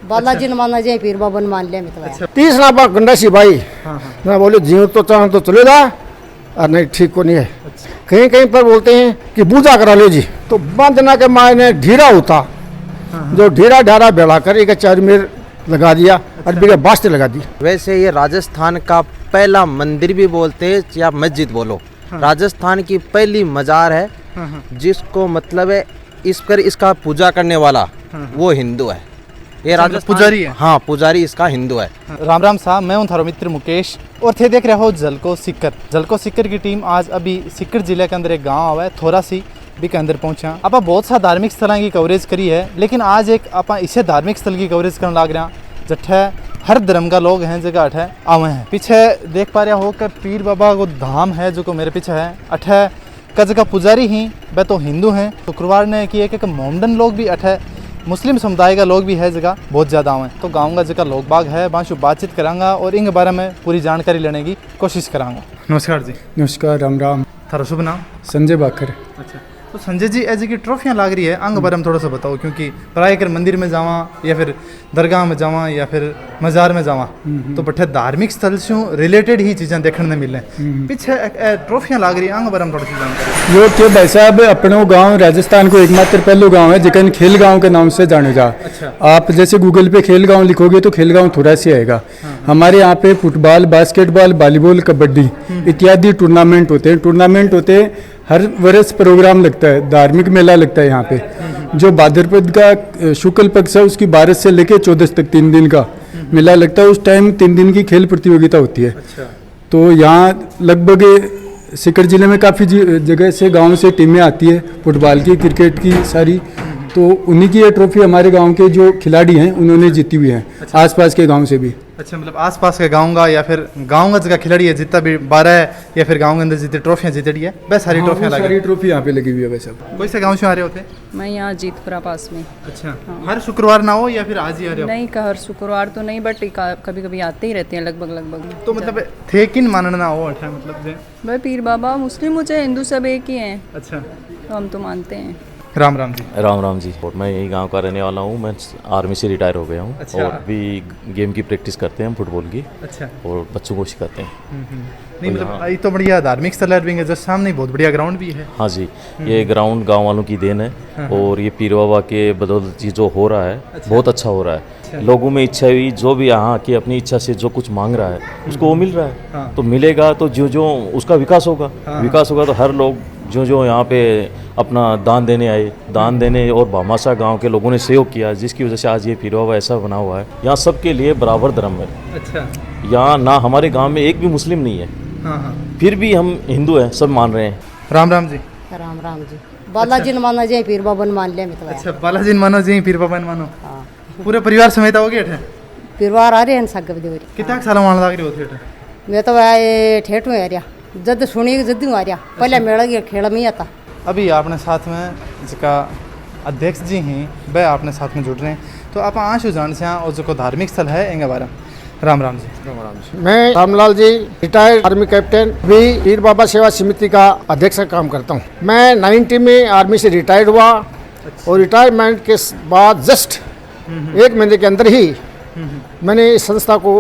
बालाजी ने माना जाए पीर बाबा ने मान लिया मितवा। 30 ना बा गंडासी भाई ना बोले जीव तो चाह तो चले जा और नहीं ठीक को नहीं है। कहीं कहीं पर बोलते हैं कि पूजा करा लो जी, तो बंदना के मायने ढीरा होता जो ढीरा ढारा बेड़ा कर एक चार मेर लगा दिया और बिना बास्ते लगा दी। वैसे ये राजस्थान का पहला मंदिर भी बोलते हैं या मस्जिद बोलो, राजस्थान की पहली मजार है जिसको मतलब है इस पर इसका पूजा करने वाला वो हिंदू है। ये राजस्थान पुजारी है। हाँ, पुजारी इसका हिंदू है। राम राम साहब, मैं हूं थारो मित्र मुकेश और थे देख रहे हो जलको सिक्कर। जलको सिक्कर की टीम आज अभी सिक्कर जिले के अंदर एक गांव आवा है थोड़ा सी भी के अंदर पहुंचा। आप बहुत सा धार्मिक स्थलों की कवरेज करी है, लेकिन आज एक आप इसे धार्मिक स्थल की कवरेज करने लग रहा जठे हर धर्म का लोग हैं जगह अठे आवे हैं। पीछे देख पा रहा होकर पीर बाबा को धाम है जो को मेरे पीछे है। अठे का जगह पुजारी ही वह तो हिंदू हैं। शुक्रवार ने की एक मोमडन लोग भी अठे मुस्लिम समुदाय का लोग भी है जगह बहुत ज़्यादा आवे। तो गाँव का जगह लोग बाग है बाशु बातचीत करांगा और इनके बारे में पूरी जानकारी लेने की कोशिश करांगा। नमस्कार जी। नमस्कार, राम राम। थारा शुभ नाम? संजय बाकर। अच्छा, तो संजय जी ऐसी की ट्रॉफियाँ लाग रही है अंग बारे में थोड़ा सा बताओ, क्योंकि प्राय कर मंदिर में जावा या फिर दरगाह में जावा या फिर मजार में जावा तो बठे धार्मिक स्थल से रिलेटेड ही चीज़ें देखने मिले। पीछे ट्रॉफियाँ लाग रही है अंग बारे में थोड़ी सी जानकारी। यो थे भाई साहब अपनो गांव राजस्थान को एकमात्र पहलो गांव है जिकन खेल गांव के नाम से जाने जा। अच्छा। आप जैसे गूगल पे खेल गांव लिखोगे तो खेल गांव थोड़ा सी आएगा। हमारे यहाँ पे फुटबॉल, बास्केटबॉल, वॉलीबॉल, कबड्डी इत्यादि टूर्नामेंट होते हैं। हर वर्ष प्रोग्राम लगता है, धार्मिक मेला लगता है यहाँ पे। जो भाद्रपद का शुक्ल पक्ष है उसकी 12 से लेके 14 तक 3 दिन का मेला लगता है। उस टाइम 3 दिन की खेल प्रतियोगिता होती है। अच्छा। तो यहाँ लगभग सिकर जिले में काफ़ी जगह से गांव से टीमें आती है फुटबॉल की, क्रिकेट की सारी। तो उन्हीं की ये ट्रॉफी हमारे गांव के जो खिलाड़ी हैं उन्होंने जीती हुई है। अच्छा। आसपास के गांव से भी। अच्छा, मतलब आसपास के गाँव का या फिर गाँव का जगह खिलाड़ी है जितना भी 12 है या फिर गाँव के अंदर जितनी ट्रॉफियाँ जीती है वह सारी ट्रॉफियाँ लगी। सारी ट्रॉफी यहाँ पे लगी हुई है वैसे। कोई से गाँव से आ रहे होते? मैं यहाँ जीतपुरा पास में। अच्छा। हर शुक्रवार ना हो या फिर आज ही आ रहे हो? नहीं, हर शुक्रवार तो नहीं, बट कभी कभी आते ही रहते हैं लगभग। तो मतलब थे किन मानना हो अच्छा मतलब भाई पीर बाबा मुस्लिम मुझे हिंदू सब एक ही हैं। अच्छा। तो हम तो मानते हैं। राम राम जी। राम राम जी। और मैं यही गांव का रहने वाला हूँ। मैं आर्मी से रिटायर हो गया हूँ। अच्छा। और भी गेम की प्रैक्टिस करते हैं हम फुटबॉल की। अच्छा। और बच्चों को सिखाते हैं। नहीं मतलब ये तो बढ़िया धार्मिक स्थल है, जस्ट सामने बहुत बढ़िया ग्राउंड भी है। हाँ जी, ये ग्राउंड गांव वालों की देन है। और ये पीर बाबा के बदौलत जो हो रहा है बहुत अच्छा हो रहा है। लोगों में इच्छा हुई, जो भी यहाँ की अपनी इच्छा से जो कुछ मांग रहा है उसको वो मिल रहा है। तो मिलेगा तो जो उसका विकास होगा। विकास होगा तो हर लोग जो यहाँ पे अपना दान देने और भामाशाह गांव के लोगों ने सहयोग किया, जिसकी वजह से आज ये पीर बाबा ऐसा बना हुआ है। यहाँ सबके लिए बराबर धर्म है। अच्छा। यहाँ ना हमारे गांव में एक भी मुस्लिम नहीं है। फिर भी हम हिंदू हैं, सब मान रहे हैं। राम राम जी। राम राम जी। बालाजी ने माना जाए पीर बाबा ने मान लिया मितवा। अच्छा, बालाजी ने मानो जी, पीर बाबा ने मानो। पूरे परिवार समेत आओगे? परिवार आ रहे हैं सब देवरी। कितना साल मान लग रहे होते? मैं तो ठेठू आ रहा जद सुनी जद आ रहा पहले मेला गया खेल में आता। अभी आपने साथ में जिसका अध्यक्ष जी हैं वह आपने साथ में जुड़ रहे हैं, तो आप आंसू जान से और जो धार्मिक स्थल है इनके बारे में। राम राम जी। मैं Ramlal ji, retired army captain, भी पीर बाबा सेवा समिति का अध्यक्ष का काम करता हूँ। मैं 90 में आर्मी से रिटायर्ड हुआ। और रिटायरमेंट के बाद जस्ट 1 महीने के अंदर ही मैंने इस संस्था को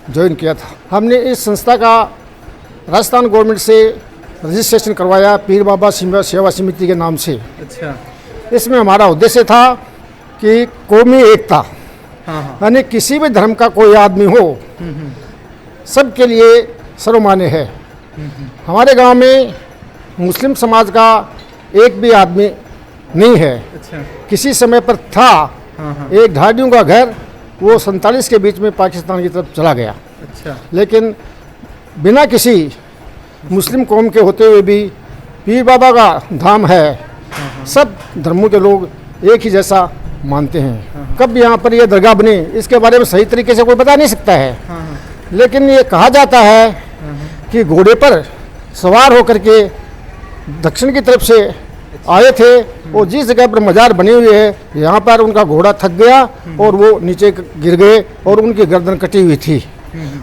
ज्वाइन किया था। हमने इस संस्था का राजस्थान गवर्नमेंट से रजिस्ट्रेशन करवाया पीर बाबा सेवा समिति के नाम से। अच्छा। इसमें हमारा उद्देश्य था कि कौमी एकता, यानी किसी भी धर्म का कोई आदमी हो सबके लिए सर्वमान्य है। हमारे गांव में मुस्लिम समाज का एक भी आदमी नहीं है। अच्छा। किसी समय पर था एक ढाडियों का घर, वो 47 के बीच में पाकिस्तान की तरफ चला गया। अच्छा। लेकिन बिना किसी मुस्लिम कौम के होते हुए भी पीर बाबा का धाम है, सब धर्मों के लोग एक ही जैसा मानते हैं। कब यहाँ पर ये दरगाह बनी इसके बारे में सही तरीके से कोई बता नहीं सकता है। लेकिन ये कहा जाता है कि घोड़े पर सवार होकर के दक्षिण की तरफ से आए थे और जिस जगह पर मजार बनी हुई है यहाँ पर उनका घोड़ा थक गया और वो नीचे गिर गए और उनकी गर्दन कटी हुई थी।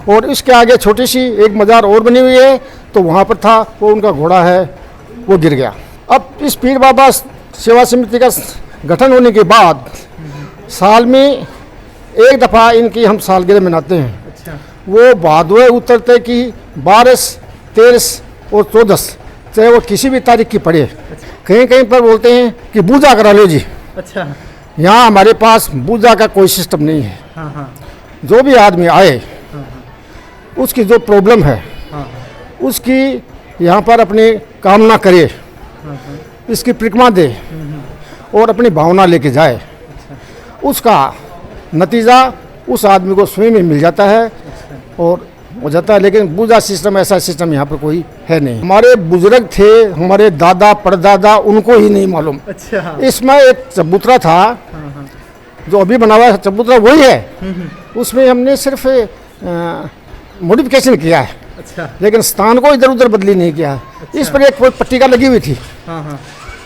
और इसके आगे छोटी सी एक मजार और बनी हुई है, तो वहाँ पर था वो उनका घोड़ा है वो गिर गया। अब इस पीर बाबा सेवा समिति का गठन होने के बाद साल में एक दफ़ा इनकी हम सालगिरह मनाते हैं। अच्छा। वो भादवे उतरते की 12, 13 और 14, चाहे वो किसी भी तारीख की पड़े, कहीं कहीं पर बोलते हैं कि पूजा करा लो जी। अच्छा। यहाँ हमारे पास पूजा का कोई सिस्टम नहीं है। हाँ हाँ जो भी आदमी आए उसकी जो प्रॉब्लम है उसकी यहाँ पर अपनी कामना करे, इसकी परिक्रमा दे और अपनी भावना लेके जाए, उसका नतीजा उस आदमी को स्वयं ही मिल जाता है और हो जाता है। लेकिन पूजा सिस्टम, ऐसा सिस्टम यहाँ पर कोई है नहीं। हमारे बुजुर्ग थे, हमारे दादा परदादा, उनको ही नहीं मालूम। अच्छा। इसमें एक चबूतरा था जो अभी बना हुआ है, चबूतरा वही है। उसमें हमने सिर्फ मॉडिफिकेशन किया है। अच्छा। लेकिन स्थान को इधर उधर बदली नहीं किया है। इस पर एक कोई पट्टिका लगी हुई थी। हाँ हाँ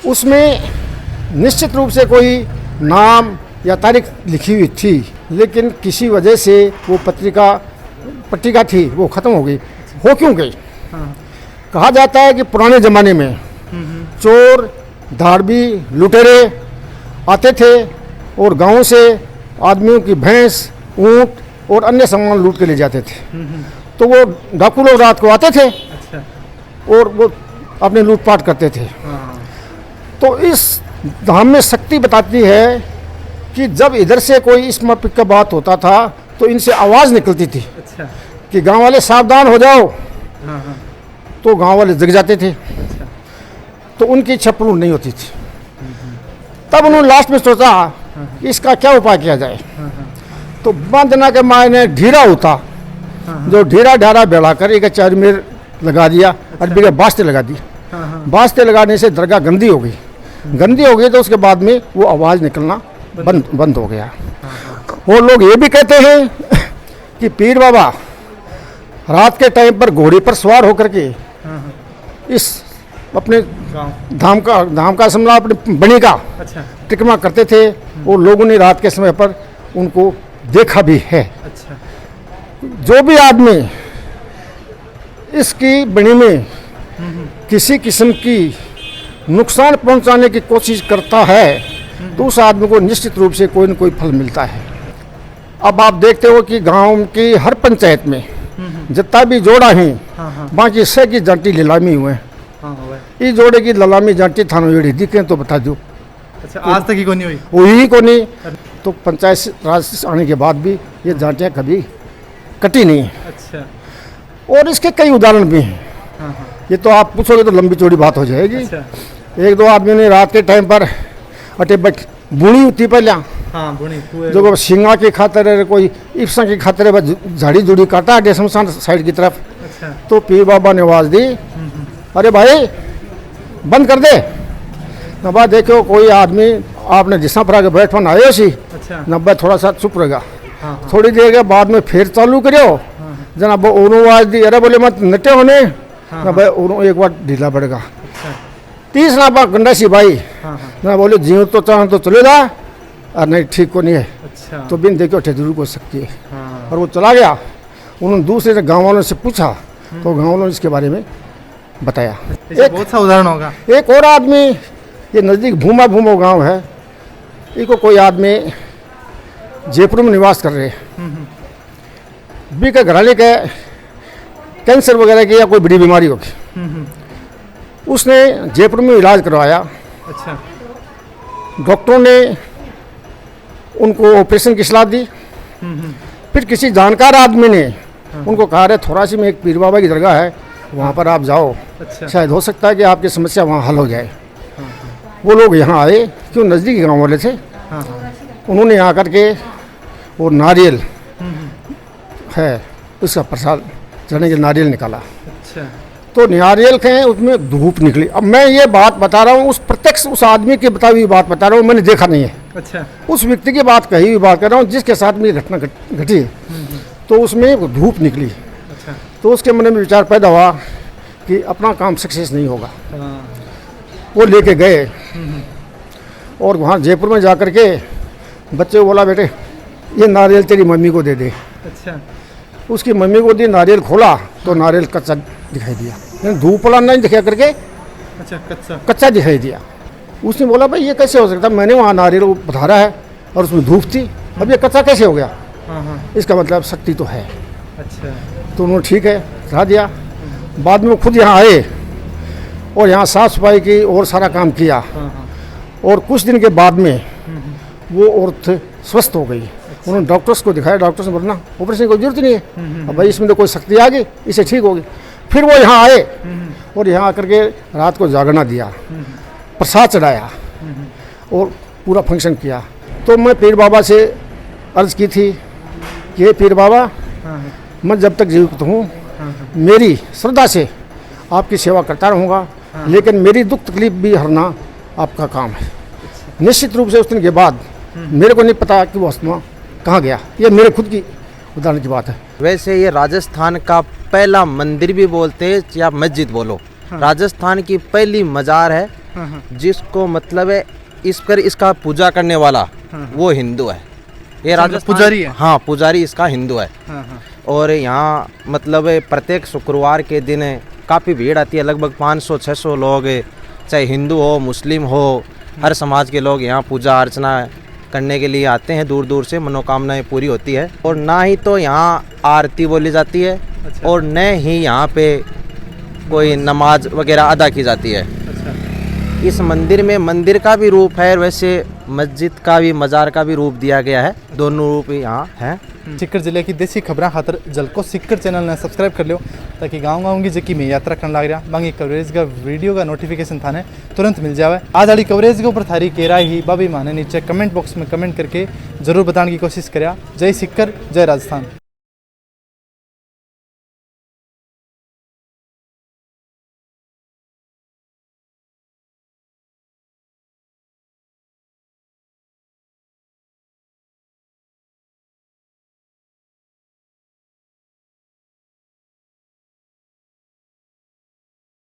उसमें निश्चित रूप से कोई नाम या तारीख लिखी हुई थी, लेकिन किसी वजह से वो पट्टिका थी वो ख़त्म हो गई। हो क्यों गई? कहा जाता है कि पुराने ज़माने में चोर, धाड़बी, लुटेरे आते थे और गांव से आदमियों की भैंस, ऊँट और अन्य सामान लूट के ले जाते थे। तो वो डाकू लोग रात को आते थे और वो अपने लूटपाट करते थे। तो इस धाम में शक्ति बताती है कि जब इधर से कोई इस मापिक का बात होता था तो इनसे आवाज़ निकलती थी अच्छा। कि गांव वाले सावधान हो जाओ। तो गांव वाले जग जाते थे। तो उनकी इच्छा पूर्ण नहीं होती थी। तब उन्होंने लास्ट में सोचा कि इसका क्या उपाय किया जाए। तो बंदना के मायने ढीरा होता, जो ढीरा ढारा बेड़ा कर एक चार मेर लगा दिया और बिगड़ बास्ते लगा दी। बास्ते लगाने से दरगाह गंदी हो गई तो उसके बाद में वो आवाज़ निकलना बंद हो गया। वो लोग ये भी कहते हैं कि पीर बाबा रात के टाइम पर घोड़े पर सवार होकर के इस अपने धाम का समला अपने बनी का टिकमा करते थे और लोगों ने रात के समय पर उनको देखा भी है। अच्छा। जो भी आदमी इसकी बनी में किसी किस्म की नुकसान पहुंचाने की कोशिश करता है तो उस आदमी को निश्चित रूप से कोई न कोई फल मिलता है। अब आप देखते हो कि गांव की हर पंचायत में जितना भी जोड़ा है बाकी से की जांटी लीलामी हुए। इस जोड़े की ललामी जांटी थानों जोड़ी दिखे तो बता दो। अच्छा। आज तक ही को नहीं हुई? वही को नहीं। तो पंचायत राज आने के बाद भी ये जांटियाँ कभी कटी नहीं। अच्छा। और इसके कई उदाहरण भी हैं। ये तो आप पूछोगे तो लंबी चौड़ी बात हो जाएगी। अच्छा। एक दो आदमी ने रात के टाइम पर अटे बुनी होती पहले जो सिंगा की खातर कोई इप्सा की खातर झाड़ी जुड़ी काटा अटे शमशान साइड की तरफ। अच्छा। तो पीर बाबा ने आवाज़ दी, अरे भाई बंद कर दे न बा। देखो कोई आदमी आपने जिस पर आगे बैठो ना आयो सी। अच्छा। नब्बे थोड़ा सा चुप रहेगा। थोड़ी देर के बाद में फिर चालू करो जनाब आवाज़ दी, अरे बोले मत नटे होने ना भाई उन्होंने एक बार ढीला पड़ेगा। तीसरा बार गंडा सी भाई ना बोले जीव तो चाह तो चले जा और नहीं ठीक को नहीं है। अच्छा। तो बिन देखो जरूर हो सकती है। और वो चला गया। उन्होंने दूसरे गाँव वालों से पूछा तो गाँव वालों ने इसके बारे में बताया। बहुत सा उदाहरण होगा। एक और आदमी, ये नज़दीक भूमा गांव है, इनको कोई आदमी जयपुर में निवास कर रहे बी के घराने के कैंसर वगैरह की या कोई बड़ी बीमारी होगी। उसने जयपुर में इलाज करवाया। अच्छा। डॉक्टरों ने उनको ऑपरेशन की सलाह दी। फिर किसी जानकार आदमी ने उनको कहा रे थोरासी में एक पीर बाबा की दरगाह है, वहाँ पर आप जाओ। अच्छा। शायद हो सकता है कि आपकी समस्या वहाँ हल हो जाए। वो लोग यहाँ आए, क्यों नज़दीकी गांव वाले थे। उन्होंने आकर के वो नारियल है उसका प्रसाद चढ़ने के नारियल निकाला। अच्छा। तो नारियल के उसमें धूप निकली। अब मैं ये बात बता रहा हूँ, उस प्रत्यक्ष उस आदमी की बताई हुई बात बता रहा हूँ, मैंने देखा नहीं है। अच्छा। उस व्यक्ति की बात कही हुई बात कर रहा हूँ जिसके साथ में ये घटना घटी। तो उसमें धूप निकली। अच्छा। तो उसके मन में विचार पैदा हुआ कि अपना काम सक्सेस नहीं होगा। वो लेके गए और वहाँ जयपुर में जाकर के बच्चे को बोला, बेटे ये नारियल तेरी मम्मी को दे दे। अच्छा। उसकी मम्मी को दी, नारियल खोला तो नारियल कच्चा दिखाई दिया, यानी धूप वाला नहीं दिखा करके अच्छा कच्चा दिखाई दिया। उसने बोला भाई ये कैसे हो सकता है, मैंने वहाँ नारियल को पधारा है और उसमें धूप थी, अब ये कच्चा कैसे हो गया। इसका मतलब शक्ति तो है। अच्छा। तो उन्होंने ठीक है रहा दिया। बाद में वो खुद यहाँ आए और यहाँ साफ सफाई की और सारा काम किया। और कुछ दिन के बाद में वो औरत स्वस्थ हो गई। उन्होंने डॉक्टर्स को दिखाया, डॉक्टर्स ने बोला ऑपरेशन की कोई जरूरत नहीं है, अब भाई इसमें तो कोई शक्ति आ गई, इसे ठीक होगी। फिर वो यहाँ आए और यहाँ आकर के रात को जागना दिया, प्रसाद चढ़ाया और पूरा फंक्शन किया। तो मैं पीर बाबा से अर्ज़ की थी कि पीर बाबा, मैं जब तक जीवित हूँ मेरी श्रद्धा से आपकी सेवा करता रहूँगा, लेकिन मेरी दुख तकलीफ भी हरना आपका काम है। निश्चित रूप से उस दिन के बाद मेरे को नहीं पता कि वो आत्मा कहाँ गया, ये मेरे खुद की उदाहरण की बात है। वैसे ये राजस्थान का पहला मंदिर भी बोलते हैं या मस्जिद बोलो, राजस्थान की पहली मजार है, जिसको मतलब है इसका पूजा करने वाला वो हिंदू है। ये राजस्थान पुजारी है? हाँ, पुजारी इसका हिंदू है। और यहाँ मतलब प्रत्येक शुक्रवार के दिन काफ़ी भीड़ आती है, लगभग 500-600 लोग, चाहे हिंदू हो मुस्लिम हो, हर समाज के लोग यहाँ पूजा अर्चना करने के लिए आते हैं, दूर दूर से मनोकामनाएं पूरी होती है। और ना ही तो यहाँ आरती बोली जाती है और न ही यहाँ पे कोई नमाज वगैरह अदा की जाती है। इस मंदिर में मंदिर का भी रूप है, वैसे मस्जिद का भी मज़ार का भी रूप दिया गया है, दोनों रूप यहाँ हैं। सीकर जिले की देसी खबरां खातर जलको सीकर चैनल ने सब्सक्राइब कर लियो, ताकि गाँव की जबकि मैं यात्रा करने लग रहा बाकी कवरेज का वीडियो का नोटिफिकेशन थाने तुरंत मिल जावे। आज वाली कवरेज के ऊपर थारी कह ही बाबी माने नीचे कमेंट बॉक्स में कमेंट करके जरूर बताने की कोशिश करें। जय सीकर, जय राजस्थान।